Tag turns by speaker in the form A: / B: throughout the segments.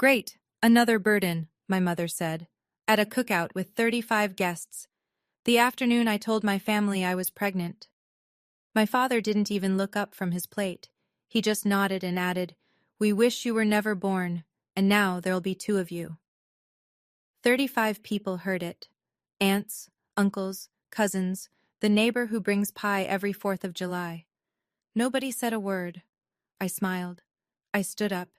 A: Great, another burden, my mother said, at a cookout with 35 guests. The afternoon I told my family I was pregnant. My father didn't even look up from his plate. He just nodded and added, "We wish you were never born, and now there'll be two of you." 35 people heard it. Aunts, uncles, cousins, the neighbor who brings pie every 4th of July. Nobody said a word. I smiled. I stood up,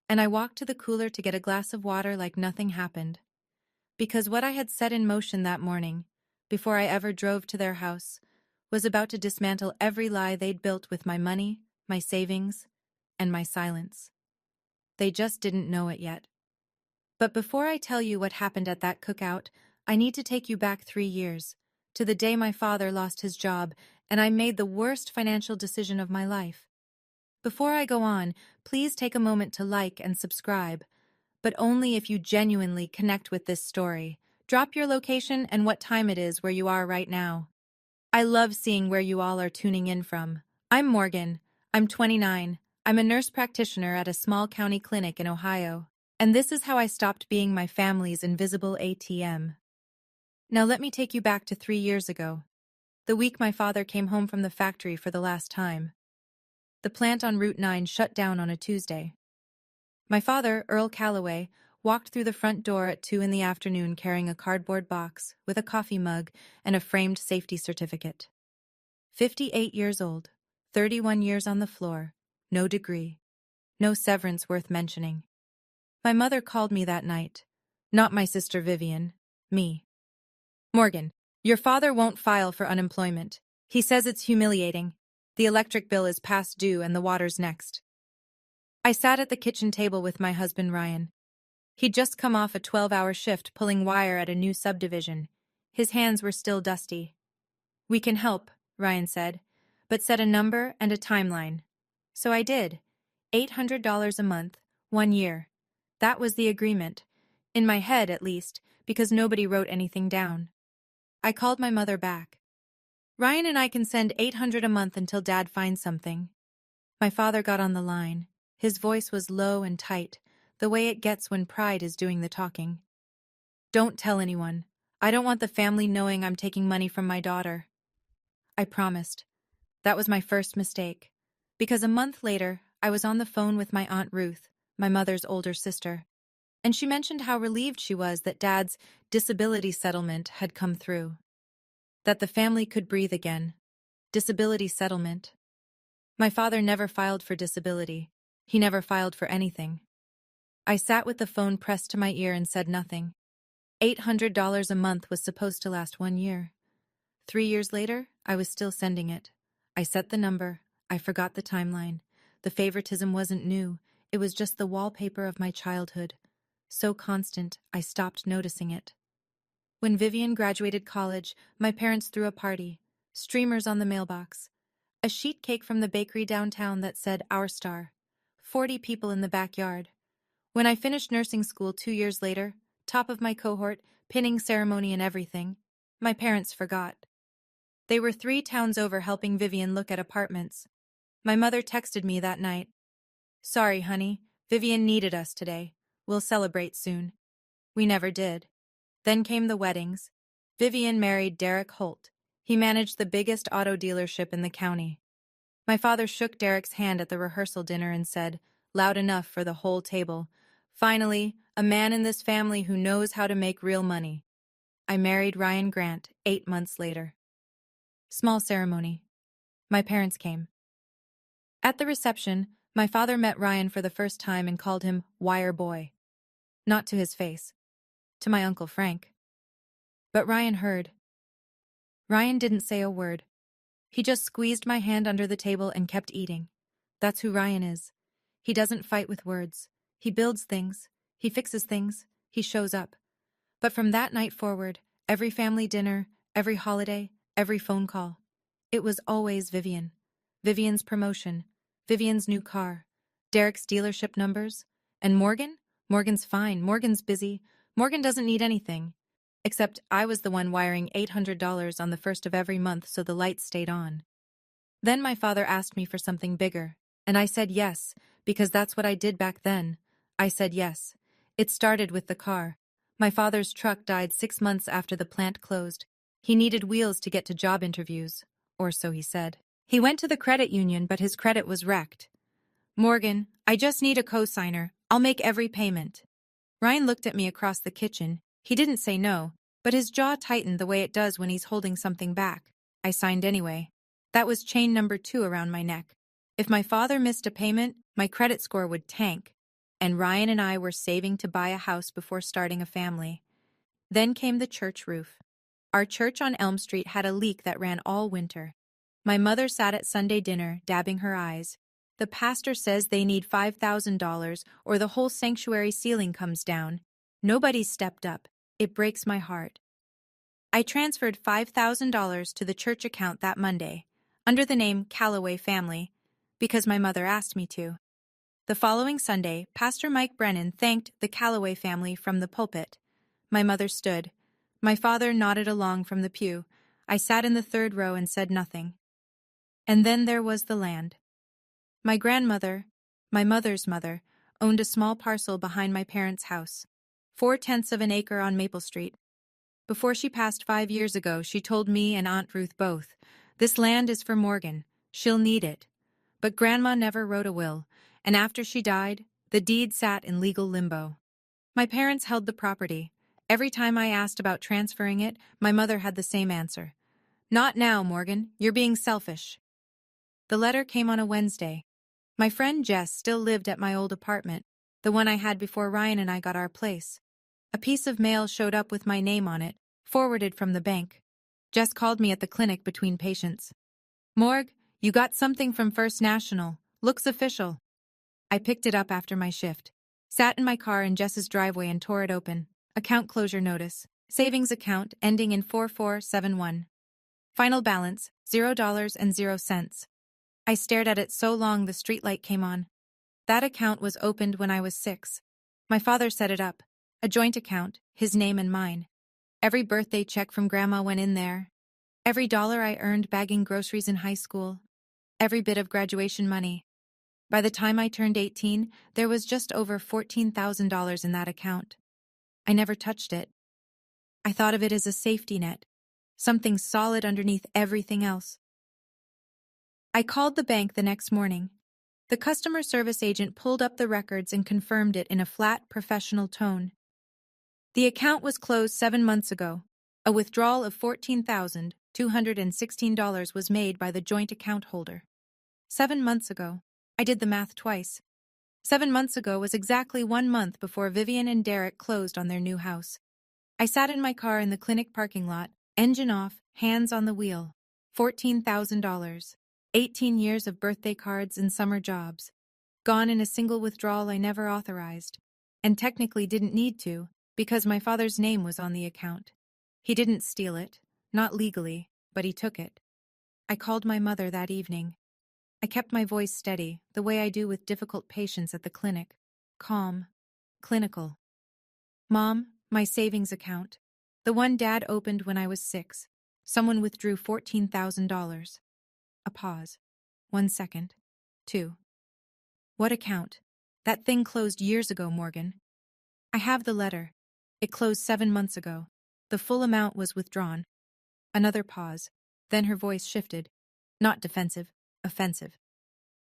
A: and I walked to the cooler to get a glass of water like nothing happened. Because what I had set in motion that morning, before I ever drove to their house, was about to dismantle every lie they'd built with my money, my savings, and my silence. They just didn't know it yet. But before I tell you what happened at that cookout, I need to take you back 3 years, to the day my father lost his job and I made the worst financial decision of my life. Before I go on, please take a moment to like and subscribe, but only if you genuinely connect with this story. Drop your location and what time it is where you are right now. I love seeing where you all are tuning in from. I'm Morgan. I'm 29. I'm a nurse practitioner at a small county clinic in Ohio. And this is how I stopped being my family's invisible ATM. Now let me take you back to 3 years ago, the week my father came home from the factory for the last time. The plant on Route 9 shut down on a Tuesday. My father, Earl Calloway, walked through the front door at 2 in the afternoon carrying a cardboard box with a coffee mug and a framed safety certificate. 58 years old, 31 years on the floor, no degree, no severance worth mentioning. My mother called me that night. Not my sister Vivian, me. "Morgan, your father won't file for unemployment. He says it's humiliating. The electric bill is past due and the water's next." I sat at the kitchen table with my husband Ryan. He'd just come off a 12-hour shift pulling wire at a new subdivision. His hands were still dusty. "We can help," Ryan said, "but set a number and a timeline." So I did. $800 a month, 1 year. That was the agreement. In my head, at least, because nobody wrote anything down. I called my mother back. "Ryan and I can send $800 a month until Dad finds something." My father got on the line. His voice was low and tight, the way it gets when pride is doing the talking. "Don't tell anyone. I don't want the family knowing I'm taking money from my daughter." I promised. That was my first mistake. Because a month later, I was on the phone with my Aunt Ruth, my mother's older sister, and she mentioned how relieved she was that Dad's disability settlement had come through. That the family could breathe again. Disability settlement. My father never filed for disability. He never filed for anything. I sat with the phone pressed to my ear and said nothing. $800 a month was supposed to last 1 year. 3 years later, I was still sending it. I set the number. I forgot the timeline. The favoritism wasn't new. It was just the wallpaper of my childhood. So constant, I stopped noticing it. When Vivian graduated college, my parents threw a party. Streamers on the mailbox. A sheet cake from the bakery downtown that said Our Star. 40 people in the backyard. When I finished nursing school 2 years later, top of my cohort, pinning ceremony and everything, my parents forgot. They were 3 towns over helping Vivian look at apartments. My mother texted me that night. "Sorry, honey, Vivian needed us today. We'll celebrate soon." We never did. Then came the weddings. Vivian married Derek Holt. He managed the biggest auto dealership in the county. My father shook Derek's hand at the rehearsal dinner and said, loud enough for the whole table, "Finally, a man in this family who knows how to make real money." I married Ryan Grant 8 months later. Small ceremony. My parents came. At the reception, my father met Ryan for the first time and called him Wire Boy. Not to his face. To my Uncle Frank. But Ryan heard. Ryan didn't say a word. He just squeezed my hand under the table and kept eating. That's who Ryan is. He doesn't fight with words. He builds things. He fixes things. He shows up. But from that night forward, every family dinner, every holiday, every phone call, it was always Vivian. Vivian's promotion. Vivian's new car. Derek's dealership numbers. And Morgan? Morgan's fine. Morgan's busy. Morgan doesn't need anything. Except I was the one wiring $800 on the first of every month so the lights stayed on. Then my father asked me for something bigger, and I said yes, because that's what I did back then. I said yes. It started with the car. My father's truck died 6 months after the plant closed. He needed wheels to get to job interviews, or so he said. He went to the credit union, but his credit was wrecked. Morgan, I just need a cosigner. I'll make every payment. Ryan looked at me across the kitchen. He didn't say no, but his jaw tightened the way it does when he's holding something back. I signed anyway. That was chain number 2 around my neck. If my father missed a payment, my credit score would tank, and Ryan and I were saving to buy a house before starting a family. Then came the church roof. Our church on Elm Street had a leak that ran all winter. My mother sat at Sunday dinner, dabbing her eyes. The pastor says they need $5,000 or the whole sanctuary ceiling comes down. Nobody stepped up. It breaks my heart. I transferred $5,000 to the church account that Monday, under the name Calloway Family, because my mother asked me to. The following Sunday, Pastor Mike Brennan thanked the Calloway family from the pulpit. My mother stood. My father nodded along from the pew. I sat in the 3rd row and said nothing. And then there was the land. My grandmother, my mother's mother, owned a small parcel behind my parents' house, 4/10 of an acre on Maple Street. Before she passed 5 years ago, she told me and Aunt Ruth both, "This land is for Morgan. She'll need it." But Grandma never wrote a will, and after she died, the deed sat in legal limbo. My parents held the property. Every time I asked about transferring it, my mother had the same answer. "Not now, Morgan. You're being selfish." The letter came on a Wednesday. My friend Jess still lived at my old apartment, the one I had before Ryan and I got our place. A piece of mail showed up with my name on it, forwarded from the bank. Jess called me at the clinic between patients. "Morg, you got something from First National. Looks official." I picked it up after my shift, sat in my car in Jess's driveway and tore it open. Account closure notice. Savings account ending in 4471. Final balance, $0.00. I stared at it so long the streetlight came on. That account was opened when I was 6. My father set it up. A joint account, his name and mine. Every birthday check from Grandma went in there. Every dollar I earned bagging groceries in high school. Every bit of graduation money. By the time I turned 18, there was just over $14,000 in that account. I never touched it. I thought of it as a safety net, something solid underneath everything else. I called the bank the next morning. The customer service agent pulled up the records and confirmed it in a flat, professional tone. The account was closed 7 months ago. A withdrawal of $14,216 was made by the joint account holder. 7 months ago. I did the math twice. 7 months ago was exactly 1 month before Vivian and Derek closed on their new house. I sat in my car in the clinic parking lot, engine off, hands on the wheel. $14,000. 18 years of birthday cards and summer jobs. Gone in a single withdrawal I never authorized. And technically didn't need to, because my father's name was on the account. He didn't steal it, not legally, but he took it. I called my mother that evening. I kept my voice steady, the way I do with difficult patients at the clinic. Calm. Clinical. "Mom, my savings account. The one Dad opened when I was 6. Someone withdrew $14,000. A pause. 1 second. 2. "What account? That thing closed years ago, Morgan." "I have the letter. It closed 7 months ago. The full amount was withdrawn." Another pause. Then her voice shifted. Not defensive, offensive.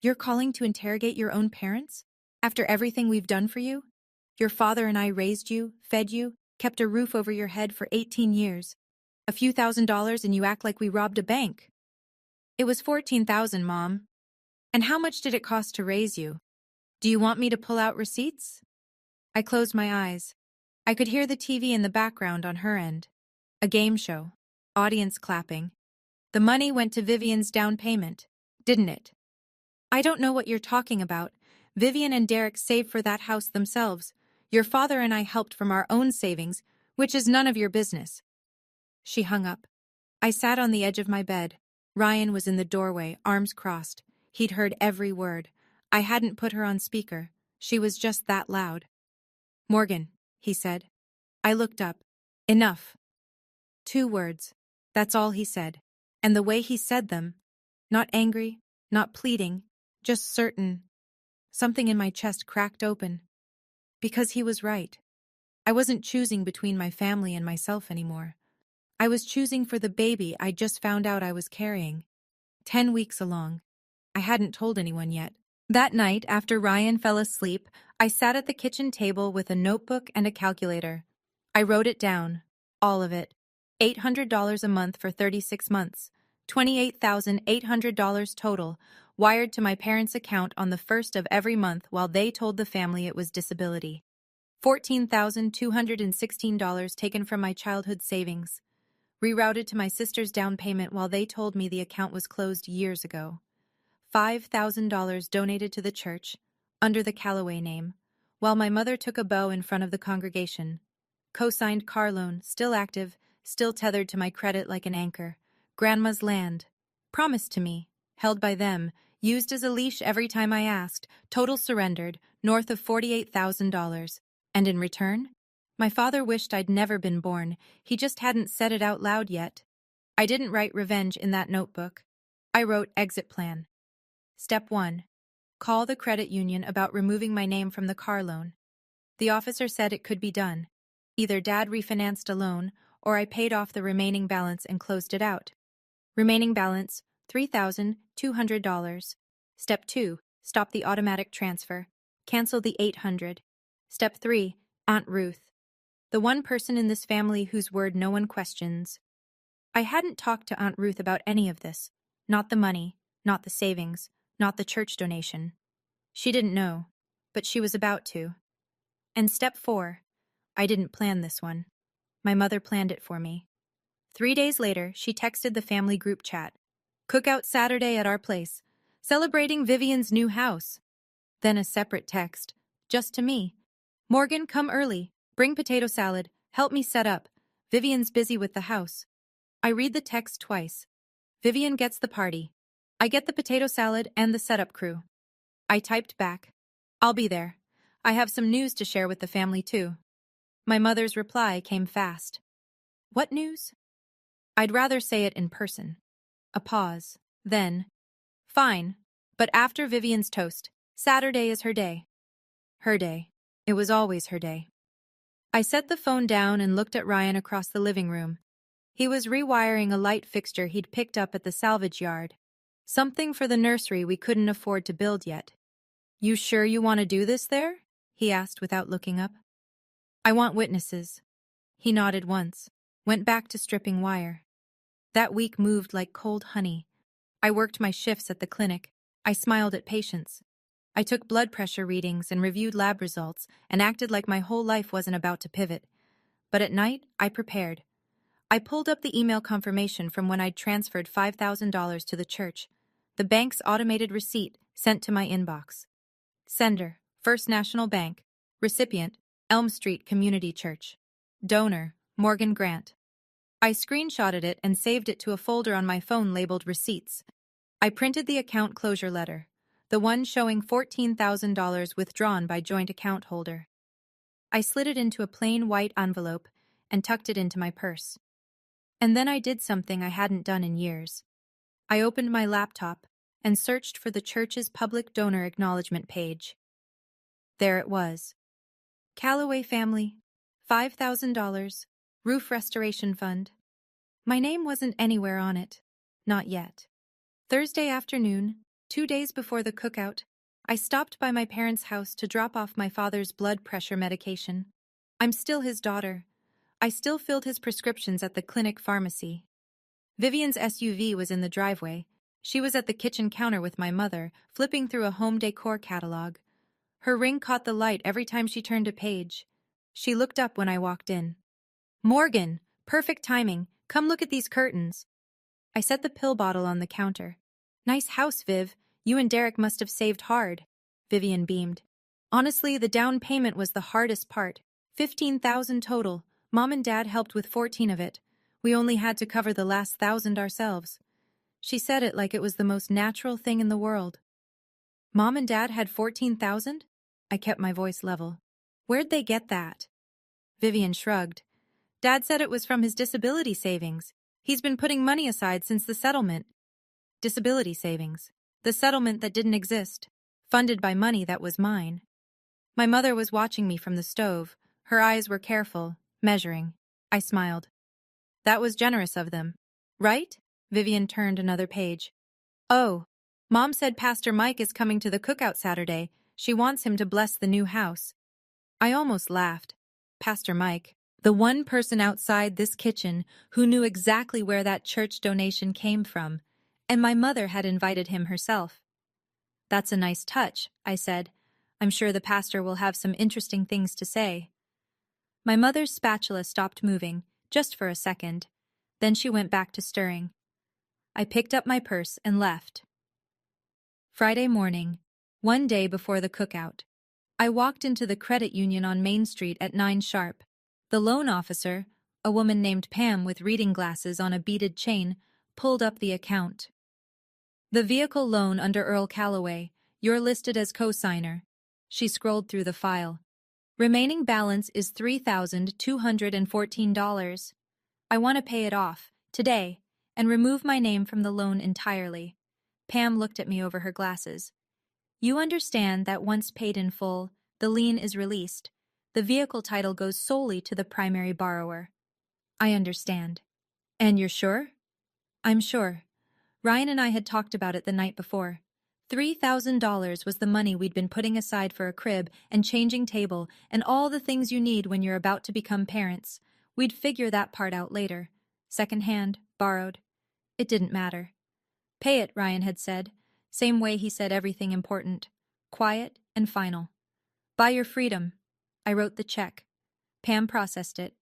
A: "You're calling to interrogate your own parents? After everything we've done for you? Your father and I raised you, fed you, kept a roof over your head for 18 years. A few $1,000s and you act like we robbed a bank." "It was $14,000, Mom. And how much did it cost to raise you? Do you want me to pull out receipts?" I closed my eyes. I could hear the TV in the background on her end. A game show. Audience clapping. The money went to Vivian's down payment, didn't it? "I don't know what you're talking about. Vivian and Derek saved for that house themselves. Your father and I helped from our own savings, which is none of your business." She hung up. I sat on the edge of my bed. Ryan was in the doorway, arms crossed. He'd heard every word. I hadn't put her on speaker. She was just that loud. "Morgan," he said. I looked up. "Enough." 2 words. That's all he said. And the way he said them, not angry, not pleading, just certain. Something in my chest cracked open. Because he was right. I wasn't choosing between my family and myself anymore. I was choosing for the baby I just found out I was carrying. 10 weeks along. I hadn't told anyone yet. That night, after Ryan fell asleep, I sat at the kitchen table with a notebook and a calculator. I wrote it down. All of it. $800 a month for 36 months. $28,800 total, wired to my parents' account on the first of every month while they told the family it was disability. $14,216 taken from my childhood savings. Rerouted to my sister's down payment while they told me the account was closed years ago. $5,000 donated to the church, under the Callaway name, while my mother took a bow in front of the congregation. Co-signed car loan, still active, still tethered to my credit like an anchor. Grandma's land, promised to me, held by them, used as a leash every time I asked, total surrendered, north of $48,000. And in return? My father wished I'd never been born, he just hadn't said it out loud yet. I didn't write revenge in that notebook. I wrote exit plan. Step 1. Call the credit union about removing my name from the car loan. The officer said it could be done. Either Dad refinanced a loan, or I paid off the remaining balance and closed it out. Remaining balance, $3,200. Step 2. Stop the automatic transfer. Cancel the $800. Step 3. Aunt Ruth. The one person in this family whose word no one questions. I hadn't talked to Aunt Ruth about any of this. Not the money, not the savings, not the church donation. She didn't know, but she was about to. And step 4. I didn't plan this one. My mother planned it for me. 3 days later, she texted the family group chat. Cookout Saturday at our place. Celebrating Vivian's new house. Then a separate text, just to me. Morgan, come early. Bring potato salad. Help me set up. Vivian's busy with the house. I read the text twice. Vivian gets the party. I get the potato salad and the setup crew. I typed back. I'll be there. I have some news to share with the family too. My mother's reply came fast. What news? I'd rather say it in person. A pause. Then, fine, but after Vivian's toast, Saturday is her day. Her day. It was always her day. I set the phone down and looked at Ryan across the living room. He was rewiring a light fixture he'd picked up at the salvage yard. Something for the nursery we couldn't afford to build yet. You sure you want to do this there? He asked without looking up. I want witnesses. He nodded once, went back to stripping wire. That week moved like cold honey. I worked my shifts at the clinic. I smiled at patients. I took blood pressure readings and reviewed lab results and acted like my whole life wasn't about to pivot. But at night, I prepared. I pulled up the email confirmation from when I'd transferred $5,000 to the church. The bank's automated receipt sent to my inbox. Sender, First National Bank. Recipient, Elm Street Community Church. Donor, Morgan Grant. I screenshotted it and saved it to a folder on my phone labeled Receipts. I printed the account closure letter, the one showing $14,000 withdrawn by joint account holder. I slid it into a plain white envelope and tucked it into my purse. And then I did something I hadn't done in years. I opened my laptop and searched for the church's public donor acknowledgement page. There it was. Callaway family, $5,000, roof restoration fund. My name wasn't anywhere on it. Not yet. Thursday afternoon, 2 days before the cookout, I stopped by my parents' house to drop off my father's blood pressure medication. I'm still his daughter. I still filled his prescriptions at the clinic pharmacy. Vivian's SUV was in the driveway. She was at the kitchen counter with my mother, flipping through a home decor catalog. Her ring caught the light every time she turned a page. She looked up when I walked in. Morgan, perfect timing. Come look at these curtains. I set the pill bottle on the counter. Nice house, Viv. You and Derek must have saved hard. Vivian beamed. Honestly, the down payment was the hardest part. $15,000 total. Mom and Dad helped with 14 of it. We only had to cover the last 1,000 ourselves. She said it like it was the most natural thing in the world. Mom and Dad had 14,000? I kept my voice level. Where'd they get that? Vivian shrugged. Dad said it was from his disability savings. He's been putting money aside since the settlement. Disability savings. The settlement that didn't exist. Funded by money that was mine. My mother was watching me from the stove. Her eyes were careful, measuring. I smiled. That was generous of them. Right? Vivian turned another page. Oh, Mom said Pastor Mike is coming to the cookout Saturday. She wants him to bless the new house. I almost laughed. Pastor Mike, the one person outside this kitchen who knew exactly where that church donation came from, and my mother had invited him herself. That's a nice touch, I said. I'm sure the pastor will have some interesting things to say. My mother's spatula stopped moving, just for a second. Then she went back to stirring. I picked up my purse and left. Friday morning, one day before the cookout. I walked into the credit union on Main Street at 9 sharp. The loan officer, a woman named Pam with reading glasses on a beaded chain, pulled up the account. The vehicle loan under Earl Calloway. You're listed as co-signer. She scrolled through the file. Remaining balance is $3,214. I want to pay it off, today, and remove my name from the loan entirely. Pam looked at me over her glasses. You understand that once paid in full, the lien is released. The vehicle title goes solely to the primary borrower. I understand. And you're sure? I'm sure. Ryan and I had talked about it the night before. $3,000 was the money we'd been putting aside for a crib and changing table and all the things you need when you're about to become parents. We'd figure that part out later. Second-hand, borrowed. It didn't matter. Pay it, Ryan had said. Same way he said everything important. Quiet and final. Buy your freedom. I wrote the check. Pam processed it.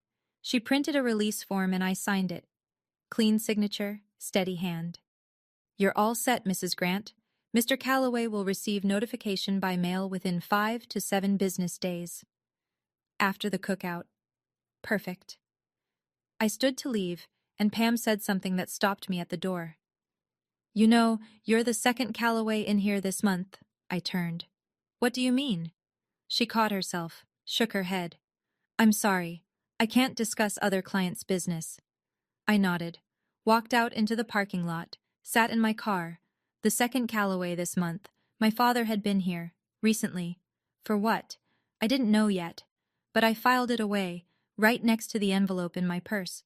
A: She printed a release form and I signed it. Clean signature, steady hand. You're all set, Mrs. Grant. Mr. Calloway will receive notification by mail within 5 to 7 business days. After the cookout. Perfect. I stood to leave, and Pam said something that stopped me at the door. You know, you're the second Calloway in here this month. I turned. What do you mean? She caught herself, shook her head. I'm sorry. I can't discuss other clients' business. I nodded, walked out into the parking lot, sat in my car. The second Calloway this month. My father had been here, recently. For what? I didn't know yet. But I filed it away, right next to the envelope in my purse.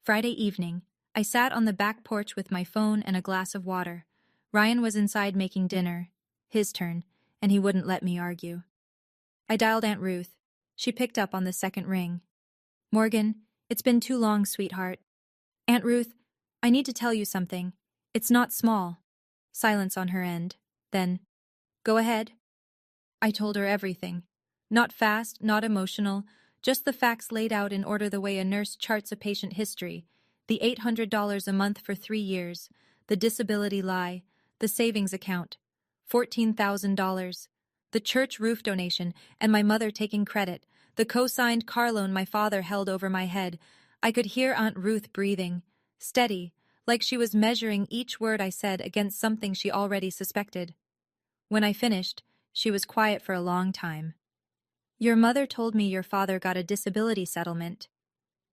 A: Friday evening, I sat on the back porch with my phone and a glass of water. Ryan was inside making dinner. His turn, and he wouldn't let me argue. I dialed Aunt Ruth. She picked up on the second ring. Morgan, it's been too long, sweetheart. Aunt Ruth, I need to tell you something. It's not small. Silence on her end. Then, go ahead. I told her everything. Not fast, not emotional, just the facts laid out in order the way a nurse charts a patient history. The $800 a month for 3 years, the disability lie, the savings account, $14,000, the church roof donation, and my mother taking credit, the co-signed car loan my father held over my head. I could hear Aunt Ruth breathing, steady, like she was measuring each word I said against something she already suspected. When I finished, she was quiet for a long time. Your mother told me your father got a disability settlement.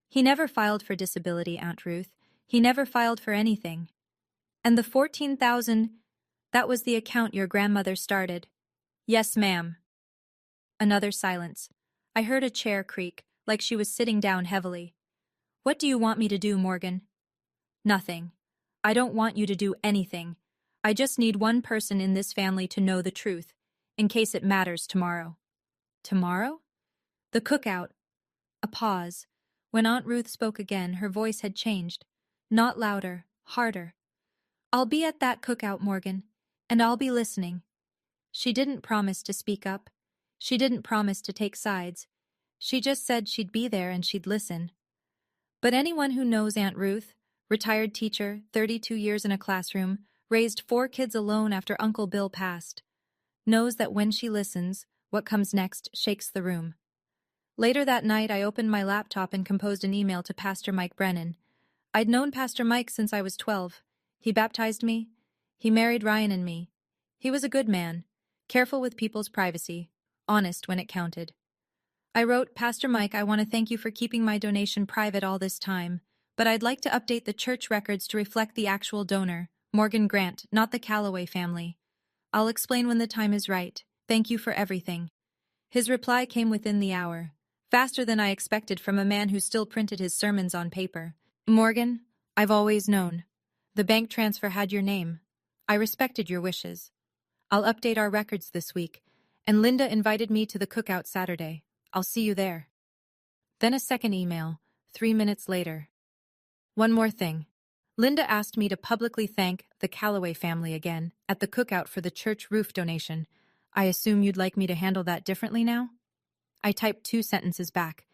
A: He never filed for disability, Aunt Ruth. He never filed for anything. And the $14,000, that was the account your grandmother started. Yes, ma'am. Another silence. I heard a chair creak, like she was sitting down heavily. What do you want me to do, Morgan? Nothing. I don't want you to do anything. I just need one person in this family to know the truth, in case it matters tomorrow. Tomorrow? The cookout. A pause. When Aunt Ruth spoke again, her voice had changed. Not louder, harder. I'll be at that cookout, Morgan, and I'll be listening. She didn't promise to speak up. She didn't promise to take sides. She just said she'd be there and she'd listen. But anyone who knows Aunt Ruth, retired teacher, 32 years in a classroom, raised 4 kids alone after Uncle Bill passed, knows that when she listens, what comes next shakes the room. Later that night, I opened my laptop and composed an email to Pastor Mike Brennan. I'd known Pastor Mike since I was 12. He baptized me. He married Ryan and me. He was a good man, careful with people's privacy, honest when it counted. I wrote, Pastor Mike, I want to thank you for keeping my donation private all this time, but I'd like to update the church records to reflect the actual donor, Morgan Grant, not the Calloway family. I'll explain when the time is right. Thank you for everything. His reply came within the hour, faster than I expected from a man who still printed his sermons on paper. Morgan, I've always known. The bank transfer had your name. I respected your wishes. I'll update our records this week, and Linda invited me to the cookout Saturday. I'll see you there. Then a second email, 3 minutes later. One more thing. Linda asked me to publicly thank the Calloway family again at the cookout for the church roof donation. I assume you'd like me to handle that differently now? I typed 2 sentences back.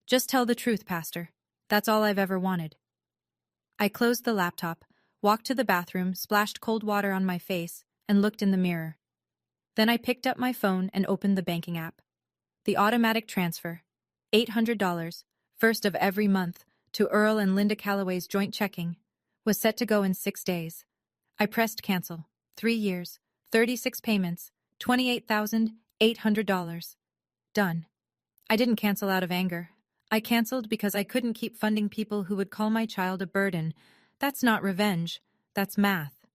A: Just tell the truth, Pastor. That's all I've ever wanted. I closed the laptop, walked to the bathroom, splashed cold water on my face, and looked in the mirror. Then I picked up my phone and opened the banking app. The automatic transfer, $800, first of every month, to Earl and Linda Calloway's joint checking, was set to go in 6 days. I pressed cancel. 3 years, 36 payments, $28,800. Done. I didn't cancel out of anger. I canceled because I couldn't keep funding people who would call my child a burden. That's not revenge. That's math.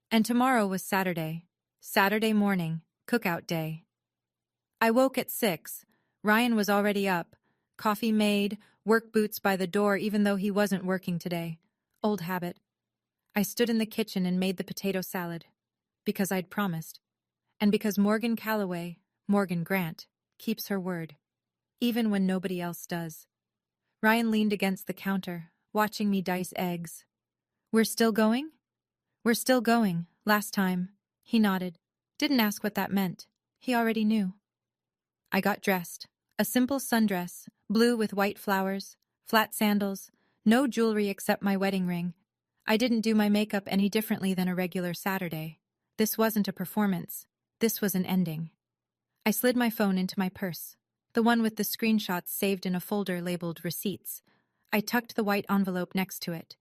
A: And tomorrow was Saturday. Saturday morning, cookout day. I woke at 6. Ryan was already up. Coffee made, work boots by the door even though he wasn't working today. Old habit. I stood in the kitchen and made the potato salad. Because I'd promised. And because Morgan Calloway, Morgan Grant, keeps her word. Even when nobody else does. Ryan leaned against the counter, watching me dice eggs. We're still going? We're still going, last time. He nodded. Didn't ask what that meant. He already knew. I got dressed. A simple sundress, blue with white flowers, flat sandals, no jewelry except my wedding ring. I didn't do my makeup any differently than a regular Saturday. This wasn't a performance. This was an ending. I slid my phone into my purse, the one with the screenshots saved in a folder labeled Receipts. I tucked the white envelope next to it.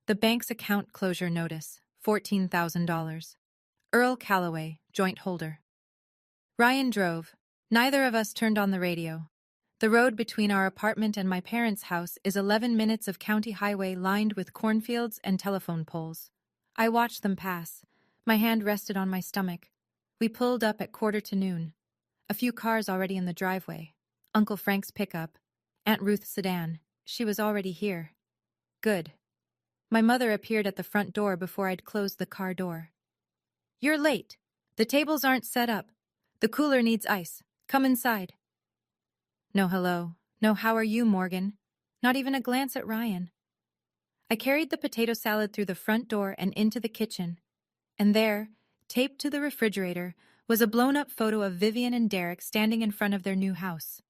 A: The bank's account closure notice, $14,000. Earl Calloway, joint holder. Ryan drove. Neither of us turned on the radio. The road between our apartment and my parents' house is 11 minutes of county highway lined with cornfields and telephone poles. I watched them pass. My hand rested on my stomach. We pulled up at 1:45. A few cars already in the driveway. Uncle Frank's pickup. Aunt Ruth's sedan. She was already here. Good. My mother appeared at the front door before I'd closed the car door. You're late. The tables aren't set up. The cooler needs ice. Come inside. No hello. No how are you, Morgan? Not even a glance at Ryan. I carried the potato salad through the front door and into the kitchen. And there, taped to the refrigerator, was a blown-up photo of Vivian and Derek standing in front of their new house.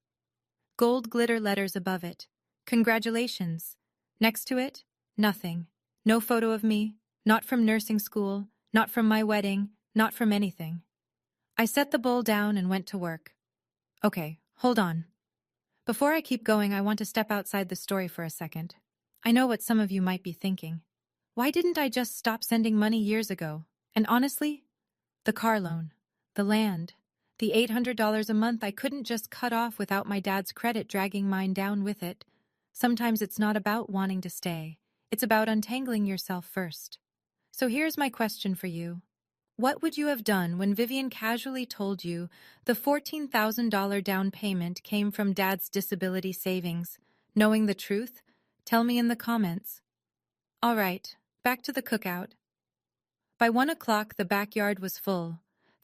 A: Gold glitter letters above it. Congratulations. Next to it, nothing. No photo of me, not from nursing school, not from my wedding, not from anything. I set the bowl down and went to work. Okay, hold on. Before I keep going, I want to step outside the story for a second. I know what some of you might be thinking. Why didn't I just stop sending money years ago? And honestly, the car loan, the land, the $800 a month I couldn't just cut off without my dad's credit dragging mine down with it. Sometimes it's not about wanting to stay. It's about untangling yourself first. So here's my question for you. What would you have done when Vivian casually told you the $14,000 down payment came from Dad's disability savings? Knowing the truth? Tell me in the comments. All right, back to the cookout. By 1 o'clock, the backyard was full.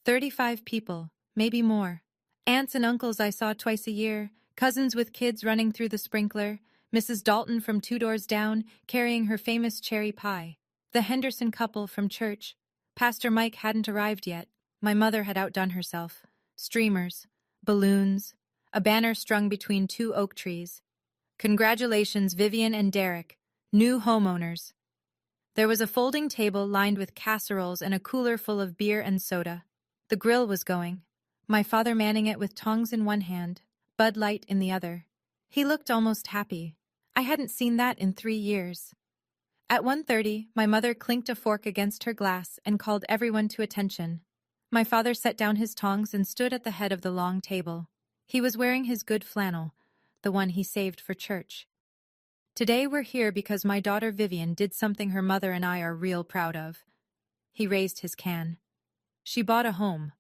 A: 35 people, maybe more. Aunts and uncles I saw twice a year, cousins with kids running through the sprinkler, Mrs. Dalton from 2 doors down carrying her famous cherry pie, the Henderson couple from church. Pastor Mike hadn't arrived yet. My mother had outdone herself. Streamers, balloons, a banner strung between 2 oak trees. Congratulations, Vivian and Derek, new homeowners. There was a folding table lined with casseroles and a cooler full of beer and soda. The grill was going, my father manning it with tongs in one hand, Bud Light in the other. He looked almost happy. I hadn't seen that in 3 years. At 1:30, my mother clinked a fork against her glass and called everyone to attention. My father set down his tongs and stood at the head of the long table. He was wearing his good flannel, the one he saved for church. Today we're here because my daughter Vivian did something her mother and I are real proud of. He raised his can. She bought a home.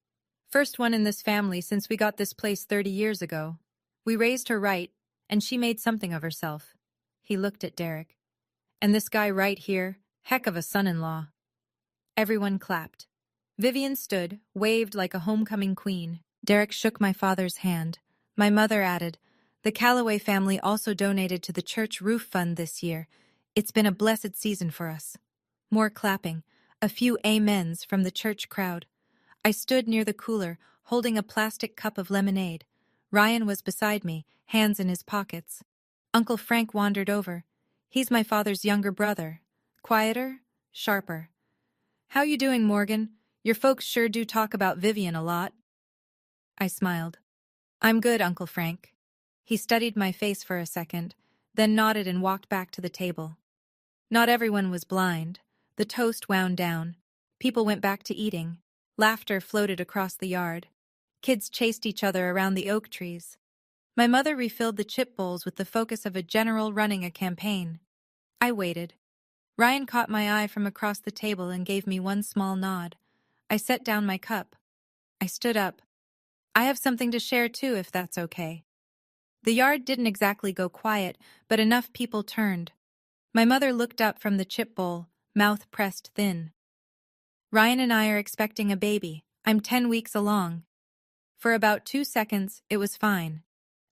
A: First one in this family since we got this place 30 years ago. We raised her right, and she made something of herself. He looked at Derek. And this guy right here, heck of a son-in-law. Everyone clapped. Vivian stood, waved like a homecoming queen. Derek shook my father's hand. My mother added, "The Calloway family also donated to the church roof fund this year. It's been a blessed season for us." More clapping, a few amens from the church crowd. I stood near the cooler, holding a plastic cup of lemonade. Ryan was beside me, hands in his pockets. Uncle Frank wandered over. He's my father's younger brother. Quieter, sharper. "How you doing, Morgan? Your folks sure do talk about Vivian a lot." I smiled. "I'm good, Uncle Frank." He studied my face for a second, then nodded and walked back to the table. Not everyone was blind. The toast wound down. People went back to eating. Laughter floated across the yard. Kids chased each other around the oak trees. My mother refilled the chip bowls with the focus of a general running a campaign. I waited. Ryan caught my eye from across the table and gave me one small nod. I set down my cup. I stood up. "I have something to share too, if that's okay." The yard didn't exactly go quiet, but enough people turned. My mother looked up from the chip bowl, mouth pressed thin. "Ryan and I are expecting a baby. I'm 10 weeks along." For about 2 seconds, it was fine.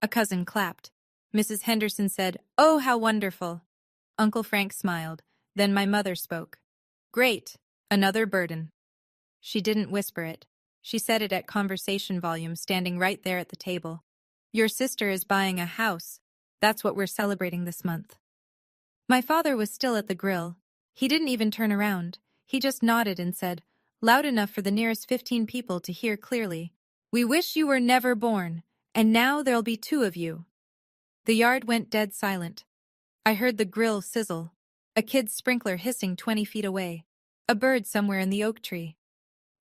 A: A cousin clapped. Mrs. Henderson said, "Oh, how wonderful." Uncle Frank smiled. Then my mother spoke. "Great. Another burden." She didn't whisper it. She said it at conversation volume, standing right there at the table. "Your sister is buying a house. That's what we're celebrating this month." My father was still at the grill. He didn't even turn around. He just nodded and said, loud enough for the nearest 15 people to hear clearly, "We wish you were never born, and now there'll be 2 of you." The yard went dead silent. I heard the grill sizzle, a kid's sprinkler hissing 20 feet away, a bird somewhere in the oak tree.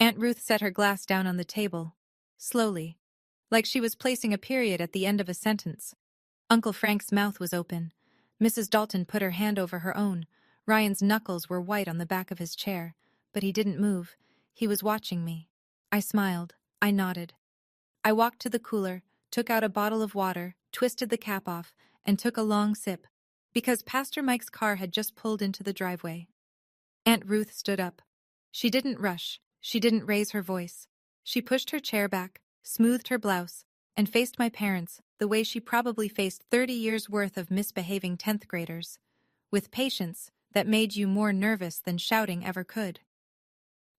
A: Aunt Ruth set her glass down on the table, slowly, like she was placing a period at the end of a sentence. Uncle Frank's mouth was open. Mrs. Dalton put her hand over her own. Ryan's knuckles were white on the back of his chair, but he didn't move. He was watching me. I smiled. I nodded. I walked to the cooler, took out a bottle of water, twisted the cap off, and took a long sip, because Pastor Mike's car had just pulled into the driveway. Aunt Ruth stood up. She didn't rush. She didn't raise her voice. She pushed her chair back, smoothed her blouse, and faced my parents the way she probably faced 30 years' worth of misbehaving 10th graders, with patience that made you more nervous than shouting ever could.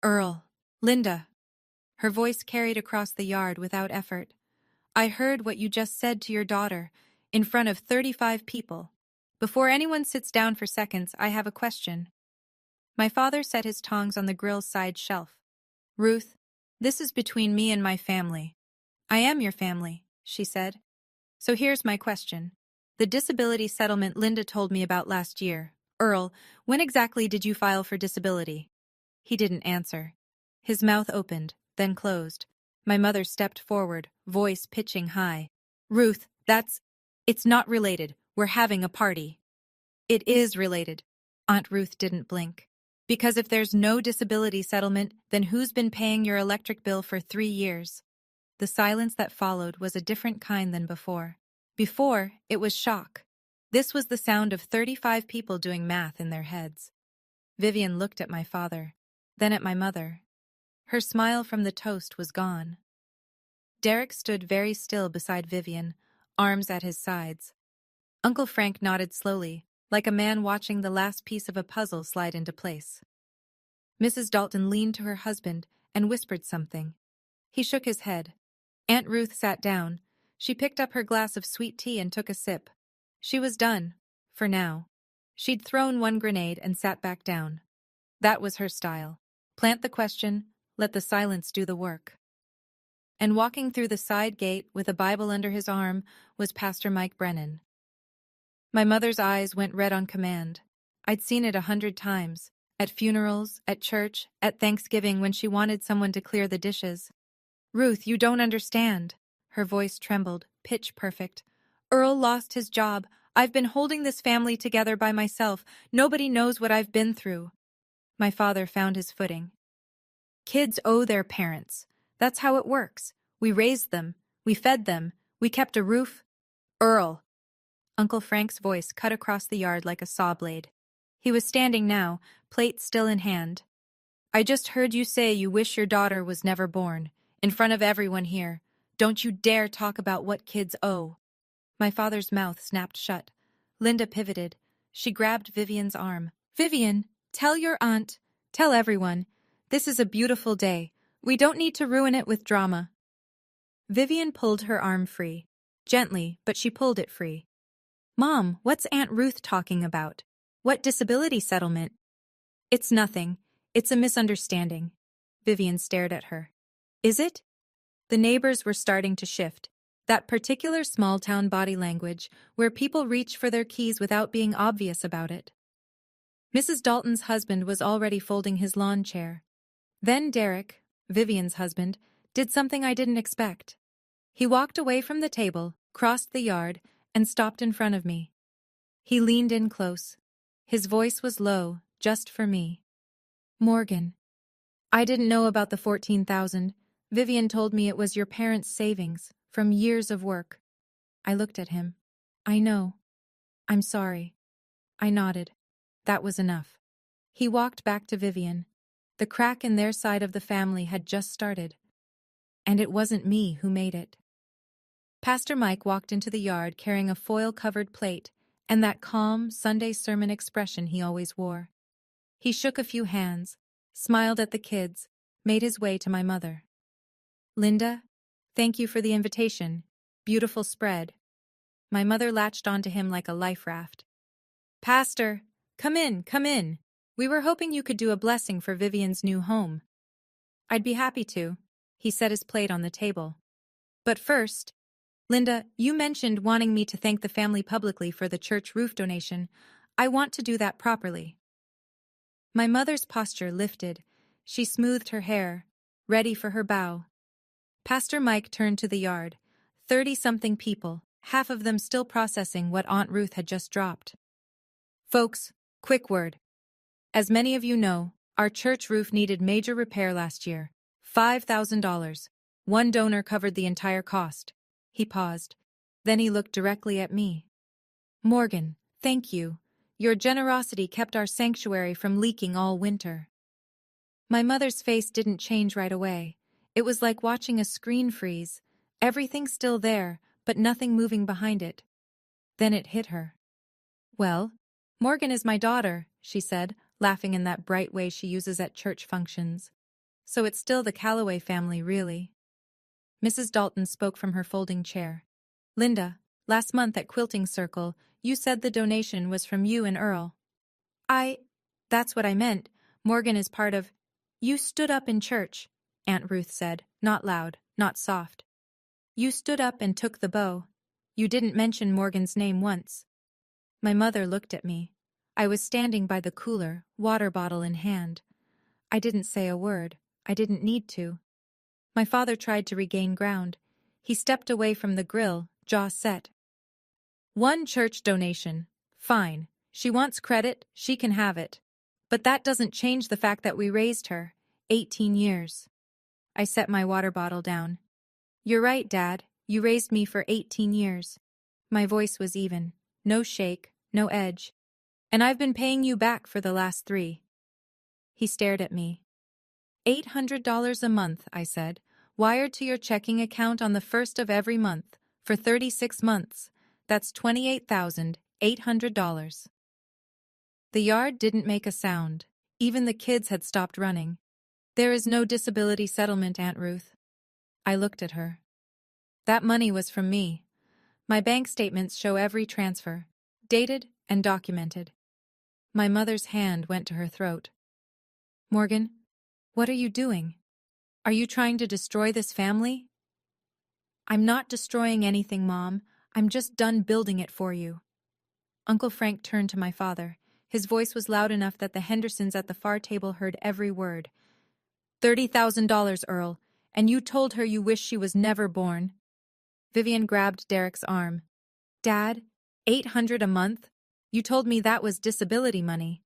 A: "Earl, Linda." Her voice carried across the yard without effort. "I heard what you just said to your daughter, in front of 35 people. Before anyone sits down for seconds, I have a question." My father set his tongs on the grill's side shelf. "Ruth, this is between me and my family." "I am your family," she said. "So here's my question. The disability settlement Linda told me about last year. Earl, when exactly did you file for disability?" He didn't answer. His mouth opened, then closed. My mother stepped forward, voice pitching high. "Ruth, it's not related. We're having a party." "It is related." Aunt Ruth didn't blink. "Because if there's no disability settlement, then who's been paying your electric bill for 3 years? The silence that followed was a different kind than before. Before, it was shock. This was the sound of 35 people doing math in their heads. Vivian looked at my father, then at my mother. Her smile from the toast was gone. Derek stood very still beside Vivian, arms at his sides. Uncle Frank nodded slowly, like a man watching the last piece of a puzzle slide into place. Mrs. Dalton leaned to her husband and whispered something. He shook his head. Aunt Ruth sat down. She picked up her glass of sweet tea and took a sip. She was done, for now. She'd thrown one grenade and sat back down. That was her style. Plant the question, let the silence do the work. And walking through the side gate with a Bible under his arm was Pastor Mike Brennan. My mother's eyes went red on command. I'd seen it 100 times, at funerals, at church, at Thanksgiving when she wanted someone to clear the dishes. "Ruth, you don't understand." Her voice trembled, pitch perfect. "Earl lost his job. I've been holding this family together by myself. Nobody knows what I've been through." My father found his footing. "Kids owe their parents. That's how it works. We raised them. We fed them. We kept a roof. Earl. Uncle Frank's voice cut across the yard like a saw blade. He was standing now, plate still in hand. I just heard you say you wish your daughter was never born, in front of everyone here. Don't you dare talk about what kids owe. My father's mouth snapped shut. Linda pivoted. She grabbed Vivian's arm. Vivian, tell your aunt, tell everyone. This is a beautiful day. We don't need to ruin it with drama. Vivian pulled her arm free. Gently, but she pulled it free. Mom, what's Aunt Ruth talking about? What disability settlement? It's nothing. It's a misunderstanding. Vivian stared at her. Is it? The neighbors were starting to shift. That particular small-town body language where people reach for their keys without being obvious about it. Mrs. Dalton's husband was already folding his lawn chair. Then Derek, Vivian's husband, did something I didn't expect. He walked away from the table, crossed the yard, and stopped in front of me. He leaned in close. His voice was low, just for me. Morgan. I didn't know about the 14,000. Vivian told me it was your parents' savings, from years of work. I looked at him. I know. I'm sorry. I nodded. That was enough. He walked back to Vivian. The crack in their side of the family had just started. And it wasn't me who made it. Pastor Mike walked into the yard carrying a foil-covered plate and that calm, Sunday sermon expression he always wore. He shook a few hands, smiled at the kids, made his way to my mother. Linda, thank you for the invitation. Beautiful spread. My mother latched onto him like a life raft. Pastor, come in, come in. We were hoping you could do a blessing for Vivian's new home. I'd be happy to. He set his plate on the table. But first, Linda, you mentioned wanting me to thank the family publicly for the church roof donation. I want to do that properly. My mother's posture lifted. She smoothed her hair, ready for her bow. Pastor Mike turned to the yard. 30-something people, half of them still processing what Aunt Ruth had just dropped. Folks, quick word. As many of you know, our church roof needed major repair last year. $5,000. One donor covered the entire cost. He paused. Then he looked directly at me. Morgan, thank you. Your generosity kept our sanctuary from leaking all winter. My mother's face didn't change right away. It was like watching a screen freeze. Everything still there, but nothing moving behind it. Then it hit her. Well, Morgan is my daughter, she said, laughing in that bright way she uses at church functions. So it's still the Calloway family, really. Mrs. Dalton spoke from her folding chair. Linda, last month at Quilting Circle, you said the donation was from you and Earl. That's what I meant. Morgan is part of... You stood up in church, Aunt Ruth said, not loud, not soft. You stood up and took the bow. You didn't mention Morgan's name once. My mother looked at me. I was standing by the cooler, water bottle in hand. I didn't say a word. I didn't need to. My father tried to regain ground. He stepped away from the grill, jaw set. One church donation. Fine. She wants credit, she can have it. But that doesn't change the fact that we raised her. 18 years. I set my water bottle down. You're right, Dad. You raised me for 18 years. My voice was even. No shake, no edge. And I've been paying you back for the last 3. He stared at me. $800 a month, I said, wired to your checking account on the 1st of every month, for 36 months. That's $28,800. The yard didn't make a sound. Even the kids had stopped running. There is no disability settlement, Aunt Ruth. I looked at her. That money was from me. My bank statements show every transfer, dated and documented. My mother's hand went to her throat. Morgan, what are you doing? Are you trying to destroy this family? I'm not destroying anything, Mom. I'm just done building it for you. Uncle Frank turned to my father. His voice was loud enough that the Hendersons at the far table heard every word. $30,000, Earl, and you told her you wish she was never born. Vivian grabbed Derek's arm. Dad, $800 a month? You told me that was disability money.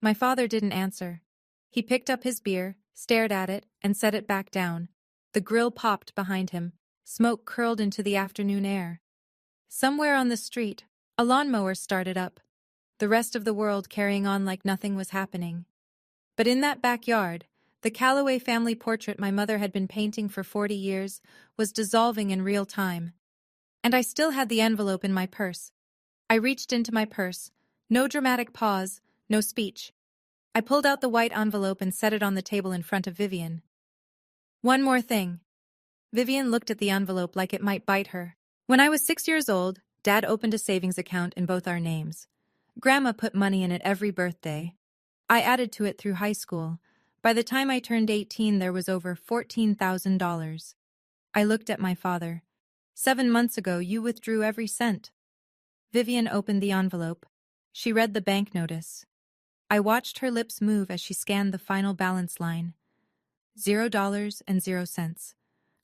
A: My father didn't answer. He picked up his beer, stared at it, and set it back down. The grill popped behind him. Smoke curled into the afternoon air. Somewhere on the street, a lawnmower started up, the rest of the world carrying on like nothing was happening. But in that backyard, the Calloway family portrait my mother had been painting for 40 years was dissolving in real time. And I still had the envelope in my purse. I reached into my purse. No dramatic pause, no speech. I pulled out the white envelope and set it on the table in front of Vivian. One more thing. Vivian looked at the envelope like it might bite her. When I was 6 years old, Dad opened a savings account in both our names. Grandma put money in it every birthday. I added to it through high school. By the time I turned 18, there was over $14,000. I looked at my father. 7 months ago, you withdrew every cent. Vivian opened the envelope. She read the bank notice. I watched her lips move as she scanned the final balance line. $0.00.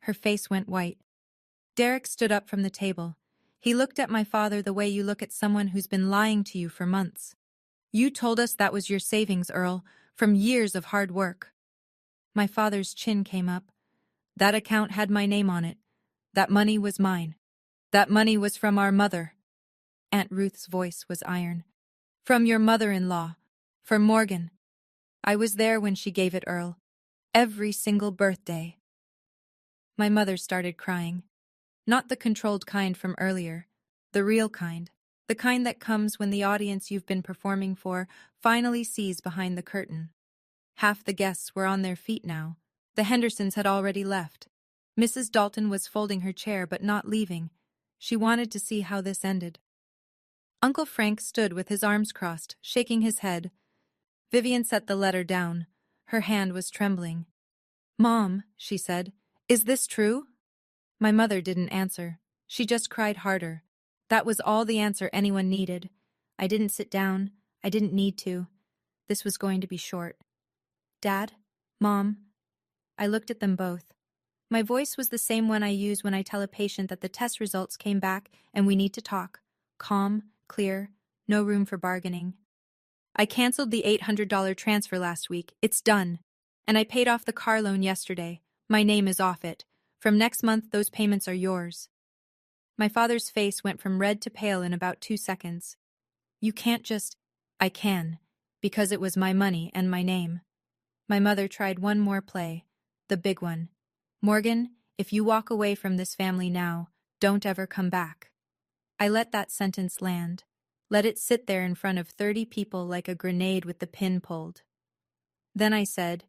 A: Her face went white. Derek stood up from the table. He looked at my father the way you look at someone who's been lying to you for months. You told us that was your savings, Earl, from years of hard work. My father's chin came up. That account had my name on it. That money was mine. That money was from our mother. Aunt Ruth's voice was iron. From your mother-in-law. From Morgan. I was there when she gave it, Earl. Every single birthday. My mother started crying. Not the controlled kind from earlier. The real kind. The kind that comes when the audience you've been performing for finally sees behind the curtain. Half the guests were on their feet now. The Hendersons had already left. Mrs. Dalton was folding her chair but not leaving. She wanted to see how this ended. Uncle Frank stood with his arms crossed, shaking his head. Vivian set the letter down. Her hand was trembling. "Mom," she said, "is this true?" My mother didn't answer. She just cried harder. That was all the answer anyone needed. I didn't sit down. I didn't need to. This was going to be short. "Dad? Mom?" I looked at them both. My voice was the same one I use when I tell a patient that the test results came back and we need to talk. Calm, clear, no room for bargaining. I canceled the $800 transfer last week. It's done. And I paid off the car loan yesterday. My name is off it. From next month, those payments are yours. My father's face went from red to pale in about 2 seconds. You can't just... I can, because it was my money and my name. My mother tried one more play, the big one. Morgan, if you walk away from this family now, don't ever come back. I let that sentence land. Let it sit there in front of 30 people like a grenade with the pin pulled. Then I said,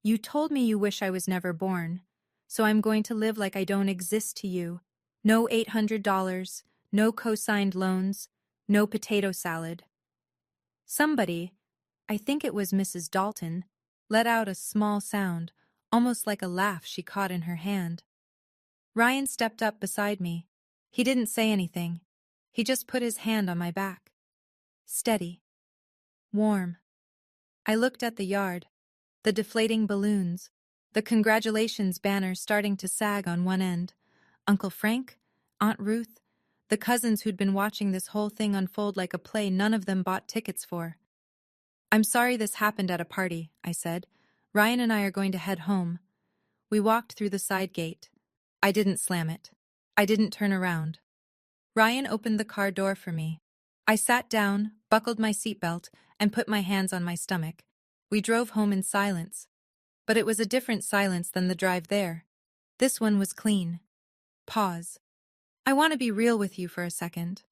A: "You told me you wish I was never born, so I'm going to live like I don't exist to you. No $800, no co-signed loans, no potato salad." Somebody, I think it was Mrs. Dalton, let out a small sound, almost like a laugh she caught in her hand. Ryan stepped up beside me. He didn't say anything. He just put his hand on my back. Steady. Warm. I looked at the yard, the deflating balloons, the congratulations banners starting to sag on one end. Uncle Frank, Aunt Ruth, the cousins who'd been watching this whole thing unfold like a play none of them bought tickets for. "I'm sorry this happened at a party," I said. "Ryan and I are going to head home." We walked through the side gate. I didn't slam it. I didn't turn around. Ryan opened the car door for me. I sat down, buckled my seatbelt, and put my hands on my stomach. We drove home in silence. But it was a different silence than the drive there. This one was clean. Pause. I want to be real with you for a second.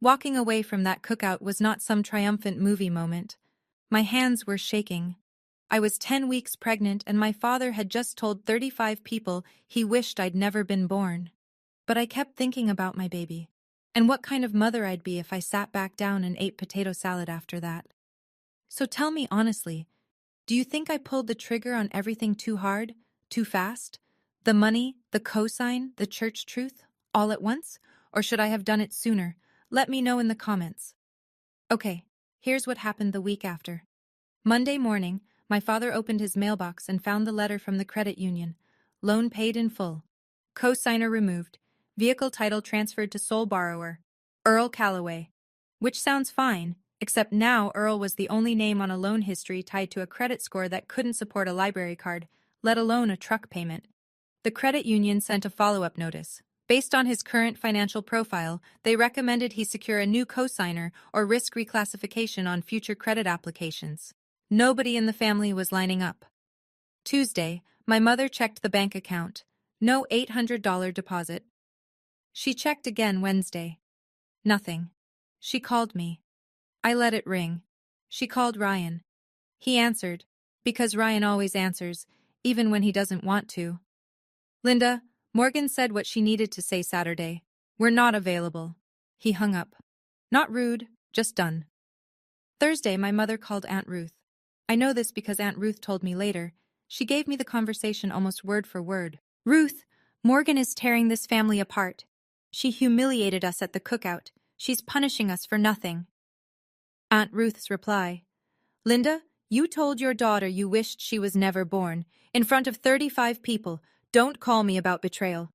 A: Walking away from that cookout was not some triumphant movie moment. My hands were shaking. I was 10 weeks pregnant and my father had just told 35 people he wished I'd never been born. But I kept thinking about my baby, and what kind of mother I'd be if I sat back down and ate potato salad after that. So tell me honestly, do you think I pulled the trigger on everything too hard, too fast? The money, the cosign, the church truth, all at once? Or should I have done it sooner? Let me know in the comments. Okay, here's what happened the week after. Monday morning, my father opened his mailbox and found the letter from the credit union. Loan paid in full. Cosigner removed. Vehicle title transferred to sole borrower. Earl Calloway. Which sounds fine, except now Earl was the only name on a loan history tied to a credit score that couldn't support a library card, let alone a truck payment. The credit union sent a follow-up notice. Based on his current financial profile, they recommended he secure a new cosigner or risk reclassification on future credit applications. Nobody in the family was lining up. Tuesday, my mother checked the bank account. No $800 deposit. She checked again Wednesday. Nothing. She called me. I let it ring. She called Ryan. He answered, because Ryan always answers, even when he doesn't want to. Linda, Morgan said what she needed to say Saturday. We're not available. He hung up. Not rude, just done. Thursday, my mother called Aunt Ruth. I know this because Aunt Ruth told me later. She gave me the conversation almost word for word. Ruth, Morgan is tearing this family apart. She humiliated us at the cookout. She's punishing us for nothing. Aunt Ruth's reply. Linda, you told your daughter you wished she was never born. In front of 35 people. Don't call me about betrayal.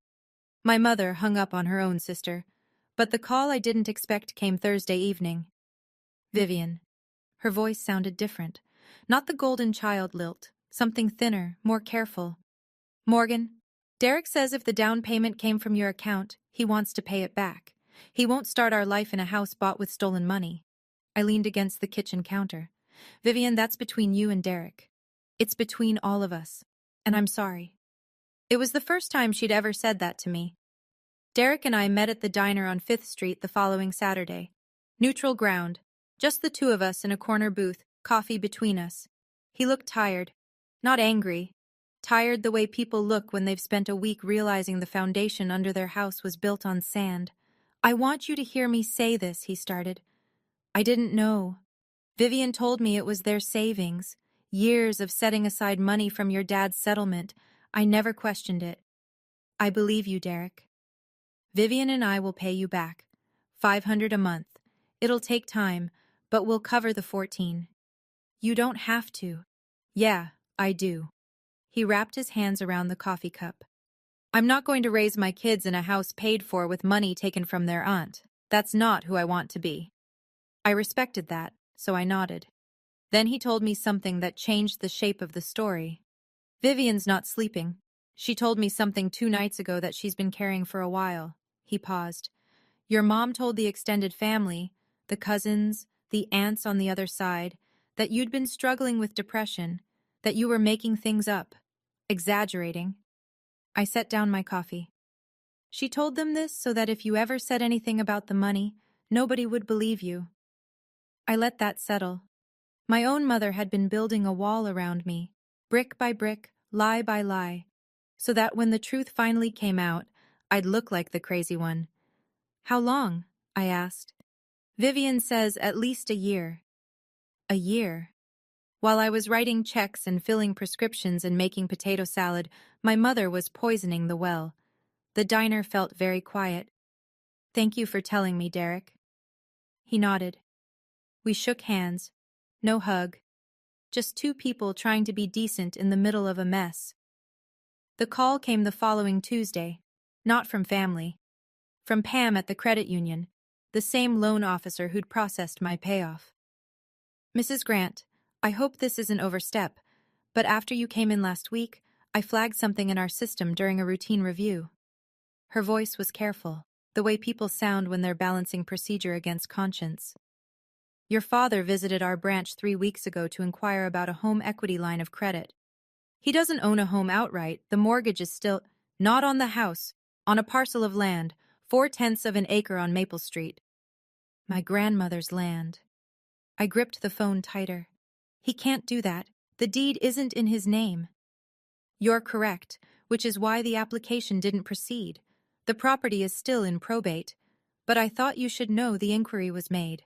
A: My mother hung up on her own sister. But the call I didn't expect came Thursday evening. Vivian. Her voice sounded different. Not the golden child lilt. Something thinner, more careful. Morgan, Derek says if the down payment came from your account, he wants to pay it back. He won't start our life in a house bought with stolen money. I leaned against the kitchen counter. Vivian, that's between you and Derek. It's between all of us. And I'm sorry. It was the first time she'd ever said that to me. Derek and I met at the diner on 5th Street the following Saturday. Neutral ground. Just the two of us in a corner booth, coffee between us. He looked tired. Not angry. Tired the way people look when they've spent a week realizing the foundation under their house was built on sand. I want you to hear me say this, he started. I didn't know. Vivian told me it was their savings. Years of setting aside money from your dad's settlement. I never questioned it. I believe you, Derek. Vivian and I will pay you back. $500 a month. It'll take time, but we'll cover the 14. You don't have to. Yeah, I do. He wrapped his hands around the coffee cup. I'm not going to raise my kids in a house paid for with money taken from their aunt. That's not who I want to be. I respected that, so I nodded. Then he told me something that changed the shape of the story. Vivian's not sleeping. She told me something 2 nights ago that she's been carrying for a while. He paused. Your mom told the extended family, the cousins, the aunts on the other side, that you'd been struggling with depression, that you were making things up, exaggerating. I set down my coffee. She told them this so that if you ever said anything about the money, nobody would believe you. I let that settle. My own mother had been building a wall around me, brick by brick, lie by lie, so that when the truth finally came out, I'd look like the crazy one. How long? I asked. Vivian says at least a year. A year? While I was writing checks and filling prescriptions and making potato salad, my mother was poisoning the well. The diner felt very quiet. Thank you for telling me, Derek. He nodded. We shook hands. No hug. Just 2 people trying to be decent in the middle of a mess. The call came the following Tuesday. Not from family. From Pam at the credit union, the same loan officer who'd processed my payoff. Mrs. Grant, I hope this isn't overstep, but after you came in last week, I flagged something in our system during a routine review. Her voice was careful, the way people sound when they're balancing procedure against conscience. Your father visited our branch 3 weeks ago to inquire about a home equity line of credit. He doesn't own a home outright. The mortgage is still not on the house, on a parcel of land, 4/10 of an acre on Maple Street. My grandmother's land. I gripped the phone tighter. He can't do that. The deed isn't in his name. You're correct, which is why the application didn't proceed. The property is still in probate, but I thought you should know the inquiry was made.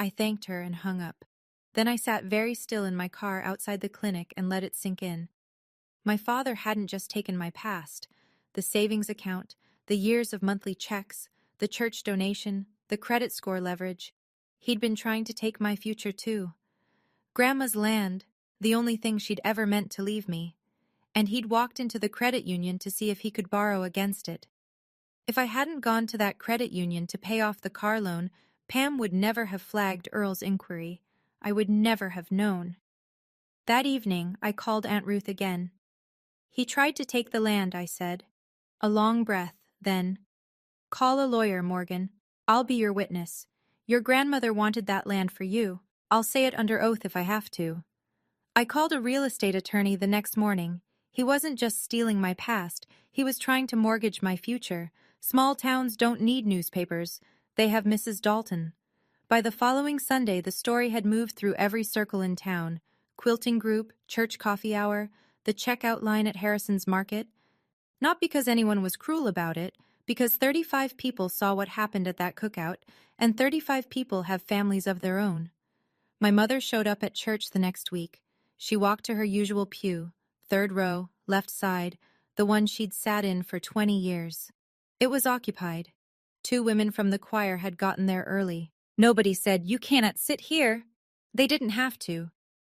A: I thanked her and hung up. Then I sat very still in my car outside the clinic and let it sink in. My father hadn't just taken my past, the savings account, the years of monthly checks, the church donation, the credit score leverage. He'd been trying to take my future too. Grandma's land, the only thing she'd ever meant to leave me, and he'd walked into the credit union to see if he could borrow against it. If I hadn't gone to that credit union to pay off the car loan, Pam would never have flagged Earl's inquiry. I would never have known. That evening, I called Aunt Ruth again. He tried to take the land, I said. A long breath, then. Call a lawyer, Morgan. I'll be your witness. Your grandmother wanted that land for you. I'll say it under oath if I have to. I called a real estate attorney the next morning. He wasn't just stealing my past, he was trying to mortgage my future. Small towns don't need newspapers. They have Mrs. Dalton. By the following Sunday, the story had moved through every circle in town. Quilting group, church coffee hour, the checkout line at Harrison's Market. Not because anyone was cruel about it, because 35 people saw what happened at that cookout, and 35 people have families of their own. My mother showed up at church the next week. She walked to her usual pew, third row, left side, the one she'd sat in for 20 years. It was occupied. 2 women from the choir had gotten there early. Nobody said, "You cannot sit here." They didn't have to.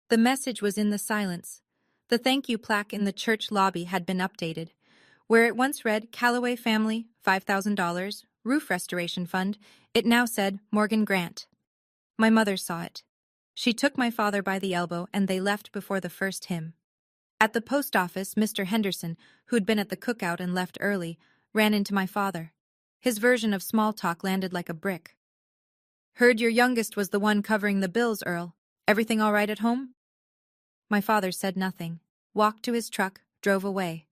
A: The message was in the silence. The thank you plaque in the church lobby had been updated. Where it once read, Calloway Family, $5,000, Roof Restoration Fund, it now said, Morgan Grant. My mother saw it. She took my father by the elbow and they left before the first hymn. At the post office, Mr. Henderson, who'd been at the cookout and left early, ran into my father. His version of small talk landed like a brick. "Heard your youngest was the one covering the bills, Earl. Everything all right at home?" My father said nothing, walked to his truck, drove away.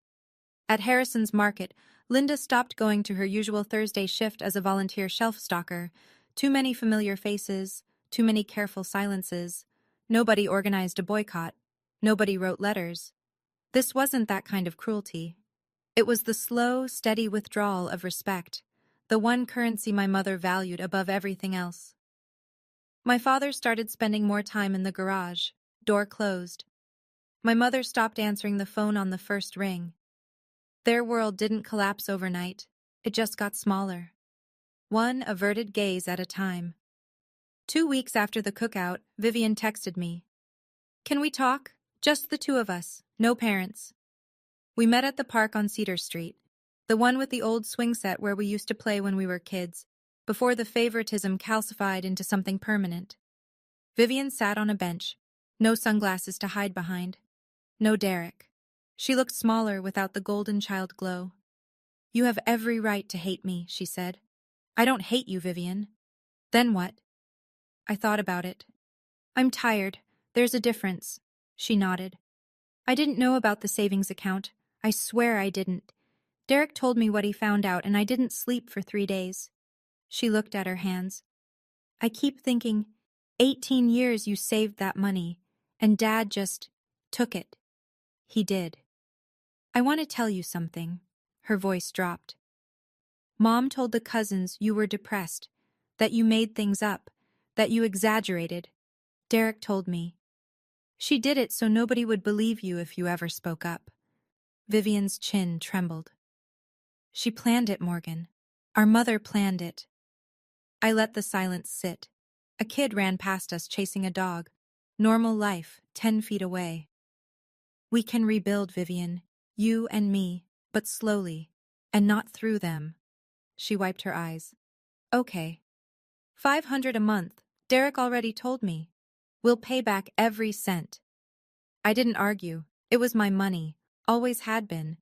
A: At Harrison's Market, Linda stopped going to her usual Thursday shift as a volunteer shelf stalker. Too many familiar faces, too many careful silences. Nobody organized a boycott. Nobody wrote letters. This wasn't that kind of cruelty. It was the slow, steady withdrawal of respect, the one currency my mother valued above everything else. My father started spending more time in the garage, door closed. My mother stopped answering the phone on the first ring. Their world didn't collapse overnight. It just got smaller. One averted gaze at a time. 2 weeks after the cookout, Vivian texted me. "Can we talk? Just the 2 of us, no parents." We met at the park on Cedar Street, the one with the old swing set where we used to play when we were kids, before the favoritism calcified into something permanent. Vivian sat on a bench, no sunglasses to hide behind. No Derek. She looked smaller without the golden child glow. "You have every right to hate me," she said. "I don't hate you, Vivian." "Then what?" I thought about it. "I'm tired. There's a difference." She nodded. "I didn't know about the savings account. I swear I didn't. Derek told me what he found out and I didn't sleep for 3 days." She looked at her hands. "I keep thinking, 18 years you saved that money, and Dad just took it." He did. "I want to tell you something." Her voice dropped. "Mom told the cousins you were depressed, that you made things up, that you exaggerated. Derek told me. She did it so nobody would believe you if you ever spoke up." Vivian's chin trembled. "She planned it, Morgan. Our mother planned it." I let the silence sit. A kid ran past us chasing a dog. Normal life, 10 feet away. "We can rebuild, Vivian. You and me, but slowly. And not through them." She wiped her eyes. "Okay. 500 a month. Derek already told me. We'll pay back every cent." I didn't argue. It was my money. Always had been.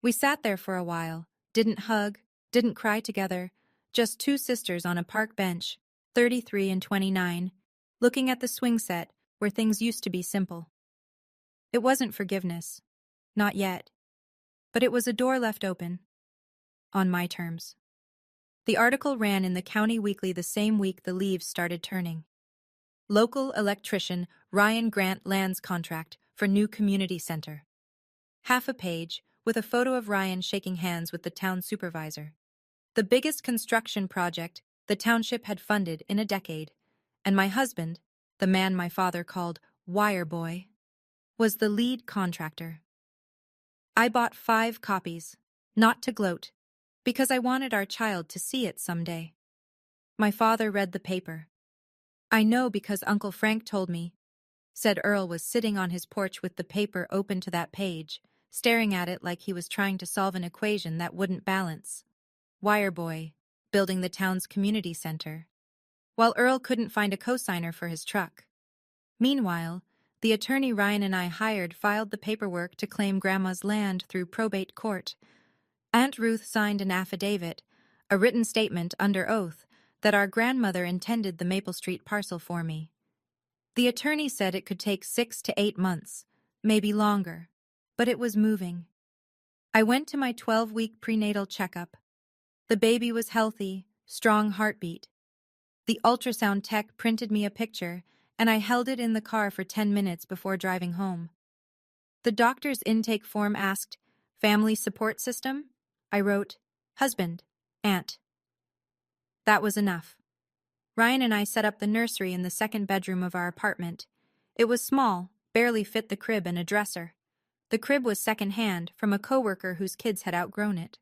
A: We sat there for a while. Didn't hug. Didn't cry together. Just 2 sisters on a park bench, 33 and 29, looking at the swing set where things used to be simple. It wasn't forgiveness. Not yet. But it was a door left open. On my terms. The article ran in the County Weekly the same week the leaves started turning. Local electrician Ryan Grant lands contract for new community center. Half a page with a photo of Ryan shaking hands with the town supervisor. The biggest construction project the township had funded in a decade, and my husband, the man my father called Wire Boy, was the lead contractor. I bought 5 copies, not to gloat, because I wanted our child to see it someday. My father read the paper. "I know because Uncle Frank told me," said Earl was sitting on his porch with the paper open to that page, staring at it like he was trying to solve an equation that wouldn't balance. Wire Boy, building the town's community center. While Earl couldn't find a cosigner for his truck. Meanwhile, The attorney Ryan and I hired filed the paperwork to claim Grandma's land through probate court. Aunt Ruth signed an affidavit, a written statement under oath, that our grandmother intended the Maple Street parcel for me. The attorney said it could take 6 to 8 months, maybe longer, but it was moving. I went to my 12-week prenatal checkup. The baby was healthy, strong heartbeat. The ultrasound tech printed me a picture, and I held it in the car for 10 minutes before driving home. The doctor's intake form asked, "Family support system?" I wrote, "Husband, aunt." That was enough. Ryan and I set up the nursery in the second bedroom of our apartment. It was small, barely fit the crib and a dresser. The crib was second-hand from a coworker whose kids had outgrown it.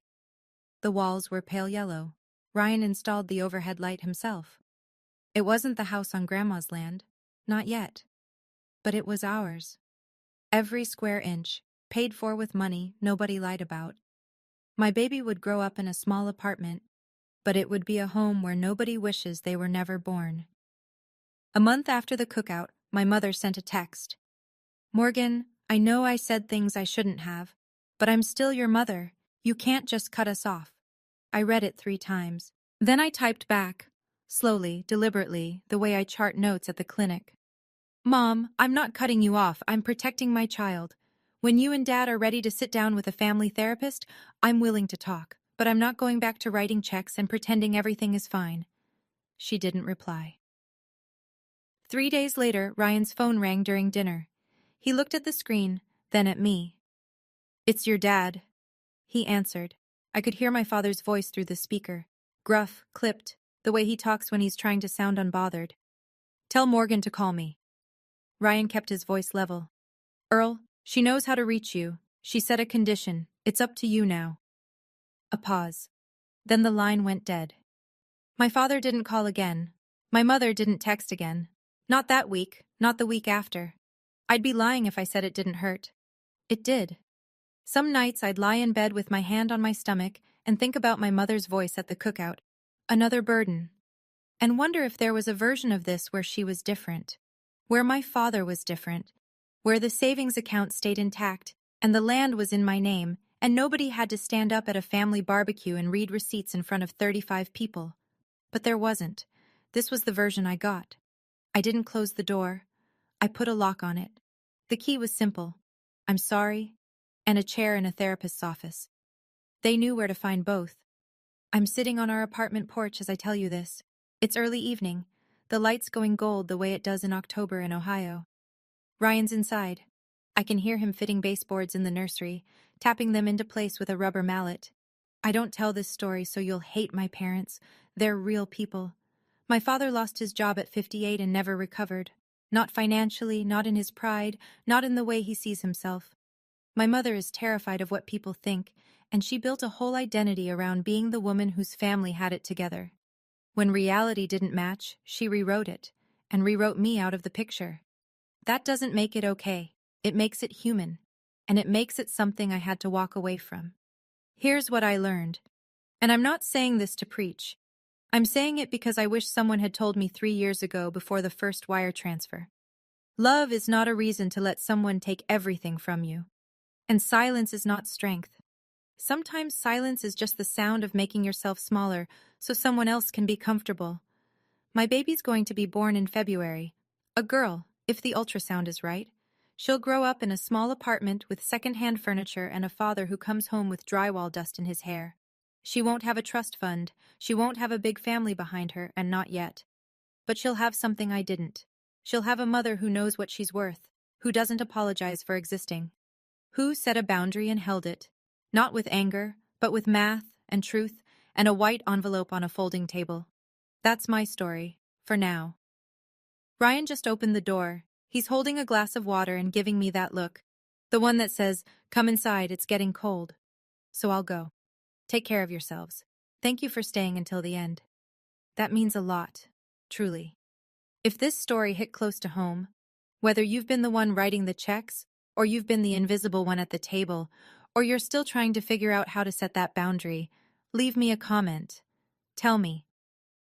A: The walls were pale yellow. Ryan installed the overhead light himself. It wasn't the house on Grandma's land, not yet. But it was ours. Every square inch, paid for with money nobody lied about. My baby would grow up in a small apartment, but it would be a home where nobody wishes they were never born. A month after the cookout, my mother sent a text. "Morgan, I know I said things I shouldn't have, but I'm still your mother. You can't just cut us off." I read it 3 times. Then I typed back, slowly, deliberately, the way I chart notes at the clinic. "Mom, I'm not cutting you off, I'm protecting my child. When you and Dad are ready to sit down with a family therapist, I'm willing to talk, but I'm not going back to writing checks and pretending everything is fine." She didn't reply. 3 days later, Ryan's phone rang during dinner. He looked at the screen, then at me. "It's your dad." He answered. I could hear my father's voice through the speaker. Gruff, clipped, the way he talks when he's trying to sound unbothered. "Tell Morgan to call me." Ryan kept his voice level. "Earl, she knows how to reach you. She set a condition. It's up to you now." A pause. Then the line went dead. My father didn't call again. My mother didn't text again. Not that week, not the week after. I'd be lying if I said it didn't hurt. It did. Some nights I'd lie in bed with my hand on my stomach and think about my mother's voice at the cookout. Another burden. And wonder if there was a version of this where she was different. Where my father was different. Where the savings account stayed intact, and the land was in my name, and nobody had to stand up at a family barbecue and read receipts in front of 35 people. But there wasn't. This was the version I got. I didn't close the door. I put a lock on it. The key was simple. "I'm sorry," and a chair in a therapist's office. They knew where to find both. I'm sitting on our apartment porch as I tell you this. It's early evening, the lights going gold the way it does in October in Ohio. Ryan's inside. I can hear him fitting baseboards in the nursery, tapping them into place with a rubber mallet. I don't tell this story so you'll hate my parents. They're real people. My father lost his job at 58 and never recovered. Not financially, not in his pride, not in the way he sees himself. My mother is terrified of what people think, and she built a whole identity around being the woman whose family had it together. When reality didn't match, she rewrote it, and rewrote me out of the picture. That doesn't make it okay. It makes it human, and it makes it something I had to walk away from. Here's what I learned. And I'm not saying this to preach. I'm saying it because I wish someone had told me 3 years ago before the first wire transfer. Love is not a reason to let someone take everything from you. And silence is not strength. Sometimes silence is just the sound of making yourself smaller so someone else can be comfortable. My baby's going to be born in February. A girl, if the ultrasound is right. She'll grow up in a small apartment with second-hand furniture and a father who comes home with drywall dust in his hair. She won't have a trust fund, she won't have a big family behind her, and not yet. But she'll have something I didn't. She'll have a mother who knows what she's worth, who doesn't apologize for existing. Who set a boundary and held it, not with anger, but with math and truth and a white envelope on a folding table. That's my story, for now. Ryan just opened the door. He's holding a glass of water and giving me that look. The one that says, "Come inside, it's getting cold." So I'll go. Take care of yourselves. Thank you for staying until the end. That means a lot, truly. If this story hit close to home, whether you've been the one writing the checks, or you've been the invisible one at the table, or you're still trying to figure out how to set that boundary, leave me a comment. Tell me,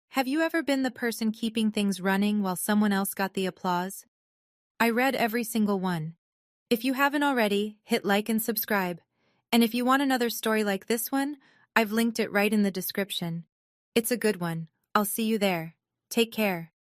A: have you ever been the person keeping things running while someone else got the applause? I read every single one. If you haven't already, hit like and subscribe. And if you want another story like this one, I've linked it right in the description. It's a good one. I'll see you there. Take care.